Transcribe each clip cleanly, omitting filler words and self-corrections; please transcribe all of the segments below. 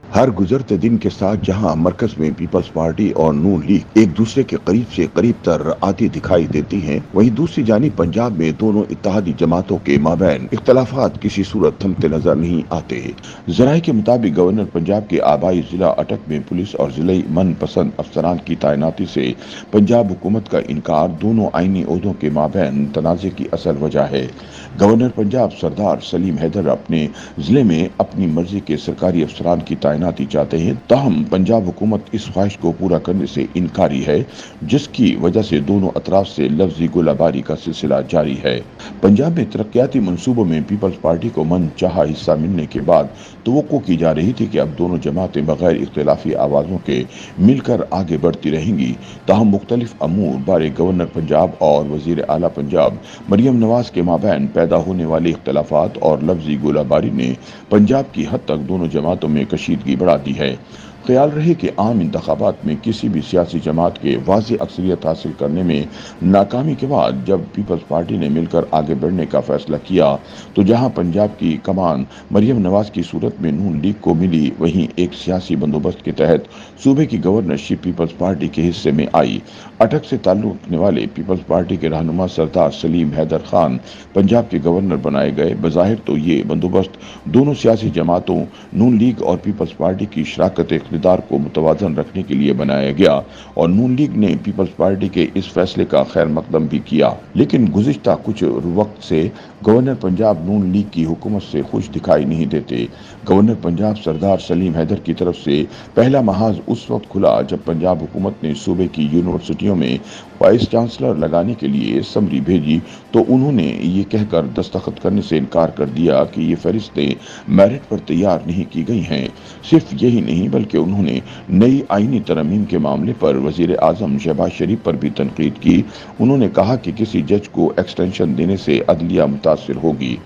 हर गुजरते दिन के साथ जहां मरकज में पीपल्स पार्टी और नून लीग एक दूसरे के करीब से करीब तर आती दिखाई देती हैं, वहीं दूसरी जानिब पंजाब में दोनों इत्तेहादी जमातों के माबैन इख्तलाफात किसी सूरत थमते नजर नहीं आते। जराये के मुताबिक गवर्नर पंजाब के आबाई जिला अटक में पुलिस और जिले मन पसंद अफसरान की तैनाती से पंजाब हुकूमत का इनकार दोनों आईनी ओहदों के माबैन तनाजे की असल वजह है। गवर्नर पंजाब सरदार सलीम हैदर अपने जिले में अपनी मर्जी के सरकारी अफसरान की तैनाती चाहते हैं, ताहम पंजाब हुकूमत इस ख्वाहिश को पूरा करने से इनकारी है, जिसकी वजह से दोनों अतराफ से लफ्जी गोलाबारी का सिलसिला जारी है। पंजाब में तरक्याती मंसूबों में पीपल्स पार्टी को मन चाहा हिस्सा मिलने के बाद तवक्को की जा रही थी कि अब दोनों जमातें बगैर इख्तिलाफी आवाजों के मिलकर आगे बढ़ती रहेंगी। ताहम मुख्तलिफ अमूर बारे गवर्नर पंजाब और वजीर आला पंजाब मरियम नवाज के माबैन पैदा होने वाले इख्तलाफात और लफ्जी गोलाबारी ने पंजाब की हद तक दोनों जमातों में कशीदगी बढ़ा दी है। ख्याल रहे कि आम इंतखाबात में किसी भी सियासी जमात के वाज़ी अक्सरियत हासिल करने में नाकामी के बाद जब पीपल्स पार्टी ने मिलकर आगे बढ़ने का फैसला किया, तो जहां पंजाब की कमान मरियम नवाज की सूरत में नून लीग को मिली, वहीं एक सियासी बंदोबस्त के तहत सूबे की गवर्नरशिप पीपल्स पार्टी के हिस्से में आई। अटक से ताल्लुक रखने वाले पीपल्स पार्टी के रहनुमा सरदार सलीम हैदर खान पंजाब के गवर्नर बनाए गए। बज़ाहिर तो ये बंदोबस्त दोनों सियासी जमातों नून लीग और पीपल्स पार्टी की शराकत इख्तिदार को मुतवाजन रखने के लिए बनाया गया और नून लीग ने पीपल्स पार्टी के इस फैसले का खैर मकदम भी किया। लेकिन गुज़िश्ता कुछ वक्त से गवर्नर पंजाब नून लीग की हुकूमत से खुश दिखाई नहीं देते। गवर्नर पंजाब सरदार सलीम हैदर की तरफ से पहला महाज उस वक्त खुला जब पंजाब हुकूमत ने सूबे की यूनिवर्सिटियों में वाइस चांसलर लगाने के लिए समरी भेजी, तो उन्होंने ये कहकर दस्तखत करने से इनकार कर दिया कि ये फहरिस्तें मेरिट पर तैयार नहीं की गई हैं। सिर्फ यही नहीं बल्कि उन्होंने नई आईनी तरमीम के मामले पर वजीर आजम शहबाज शरीफ पर भी तनकीद की। उन्होंने कहा कि किसी जज को एक्सटेंशन देने से अदलिया मुतासिर होगी।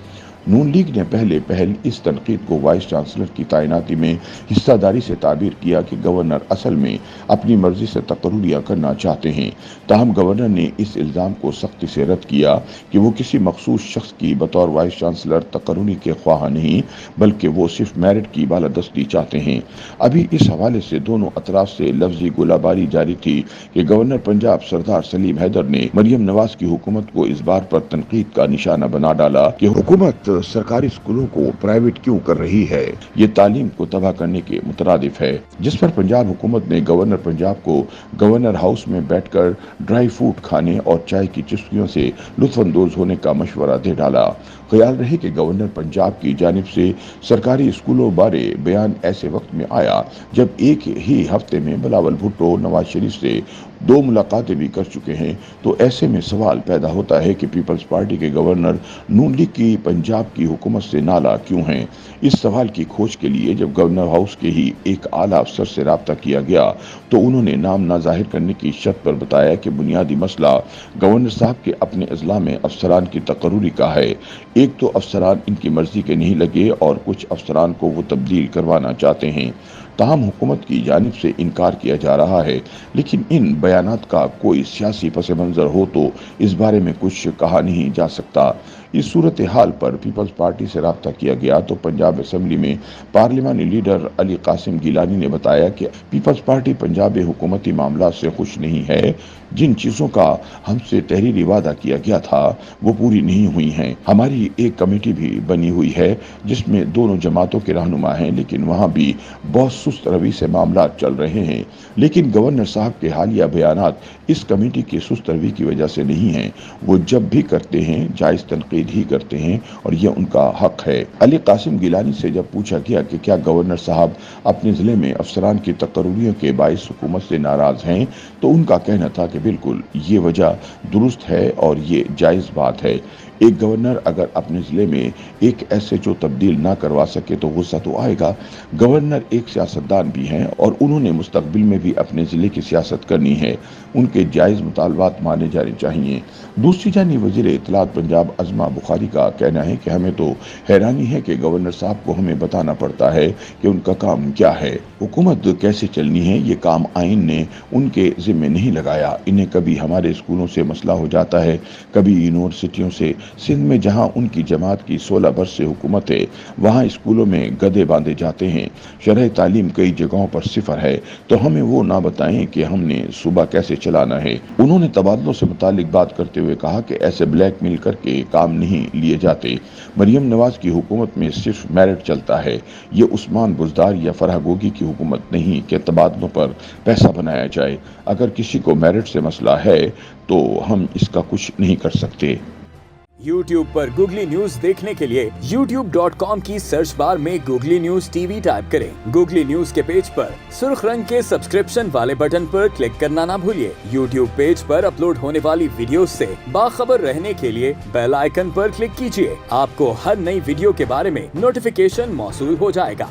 नून लीग ने पहल इस तनकीद को वाइस चांसलर की तैनाती में हिस्सादारी से ताबीर किया कि गवर्नर असल में अपनी मर्जी से तकर्रुरियां करना चाहते हैं। ताहम गवर्नर ने इस इल्ज़ाम को सख्ती से रद्द किया कि वो किसी मखसूस शख्स की बतौर वाइस चांसलर तकर्रुरी के ख्वाह नहीं, बल्कि वो सिर्फ मेरिट की बालादस्ती चाहते हैं। अभी इस हवाले से दोनों अतराफ से लफ्जी गोलाबारी जारी थी कि गवर्नर पंजाब सरदार सलीम हैदर ने मरियम नवाज की हुकूमत को इस बार पर तनकीद का निशाना बना डाला कि हुकूमत सरकारी स्कूलों को प्राइवेट क्यों कर रही है, ये तालीम को तबाह करने के मुतरादिफ है। जिस पर पंजाब हुकूमत ने गवर्नर पंजाब को गवर्नर हाउस में बैठकर ड्राई फ्रूट खाने और चाय की चुस्कियों से लुत्फानंदोज होने का मशवरा दे डाला। ख्याल रहे कि गवर्नर पंजाब की जानिब से सरकारी स्कूलों बारे बयान ऐसे वक्त में आया जब एक ही हफ्ते में बिलावल भुट्टो नवाज शरीफ से 2 मुलाकातें भी कर चुके हैं। तो ऐसे में सवाल पैदा होता है कि पीपल्स पार्टी के गवर्नर नून लीग की पंजाब की हुकूमत से नाला क्यों हैं। इस सवाल की खोज के लिए जब गवर्नर हाउस के ही एक आला अफसर से राब्ता किया गया, तो उन्होंने नाम ना जाहिर करने की शर्त पर बताया कि बुनियादी मसला गवर्नर साहब के अपने अजला में अफसरान की तकर्रुरी का है। एक तो अफसरान इनकी मर्जी के नहीं लगे और कुछ अफसरान को वो तब्दील करवाना चाहते हैं। ताहम हुकूमत की जानिब से इनकार किया जा रहा है, लेकिन इन बयानात का कोई सियासी पस मंजर हो तो इस बारे में कुछ कहा नहीं जा सकता। इस सूरत हाल पर पीपल्स पार्टी से राब्ता किया गया तो पंजाब असम्बली में पार्लिमानी लीडर अली कासिम गिलानी ने बताया कि पीपल्स पार्टी पंजाब हुकूमती मामला से खुश नहीं है। जिन चीज़ों का हमसे तहरीरी वादा किया गया था वो पूरी नहीं हुई हैं। हमारी एक कमेटी भी बनी हुई है जिसमें दोनों जमातों के रहनुमा हैं, लेकिन वहाँ भी बहुत सुस्त रवि से मामला चल रहे हैं। लेकिन गवर्नर साहब के हालिया बयानात इस कमेटी की सुस्त रवि की वजह से नहीं हैं। वो जब भी करते हैं जायज़ तनकीद ही करते हैं और यह उनका हक है। अली कासिम गिलानी से जब पूछा गया कि क्या गवर्नर साहब अपने जिले में अफसरान की तकर्रुरियों के बाइस हुकूमत से नाराज हैं, तो उनका कहना था कि बिल्कुल ये वजह दुरुस्त है और ये जायज़ बात है। एक गवर्नर अगर अपने जिले में एक एसएचओ तब्दील ना करवा सके तो गुस्सा तो आएगा। गवर्नर एक सियासतदान भी हैं और उन्होंने मुस्तकबिल में भी अपने जिले की सियासत करनी है। उनके जायज़ मुतालबात माने जाने चाहिए। दूसरी जानिब वज़ीर इत्तलात पंजाब अज़मा बुखारी का कहना है कि हमें तो हैरानी है कि गवर्नर साहब को हमें बताना पड़ता है कि उनका काम क्या है, हुकूमत कैसे चलनी है। ये काम आइन ने उनके जिम्मे नहीं लगाया। इन्हें कभी हमारे स्कूलों से मसला हो जाता है, कभी यूनिवर्सिटियों से सिंध में जहां उनकी जमात की 16 वर्ष से हुकूमत है, वहां स्कूलों में गधे बांधे जाते हैं। शरह तालीम कई जगहों पर सिफर है, तो हमें वो ना बताएं कि हमने सूबा कैसे चलाना है। उन्होंने तबादलों से मुतालिक बात करते हुए कहा कि ऐसे ब्लैकमेल करके काम नहीं लिए जाते। मरियम नवाज की हुकूमत में सिर्फ मेरिट चलता है। ये उस्मान बुज़दार या फराह गोगी की हुकूमत नहीं कि तबादलों पर पैसा बनाया जाए। अगर किसी को मेरिट से मसला है तो हम इसका कुछ नहीं कर सकते। YouTube पर गूगली न्यूज देखने के लिए youtube.com की सर्च बार में गूगली न्यूज टीवी टाइप करें। गूगली न्यूज के पेज पर सुर्ख रंग के सब्सक्रिप्शन वाले बटन पर क्लिक करना ना भूलिए। YouTube पेज पर अपलोड होने वाली वीडियो से बाखबर रहने के लिए बेल आइकन पर क्लिक कीजिए। आपको हर नई वीडियो के बारे में नोटिफिकेशन मौसूल हो जाएगा।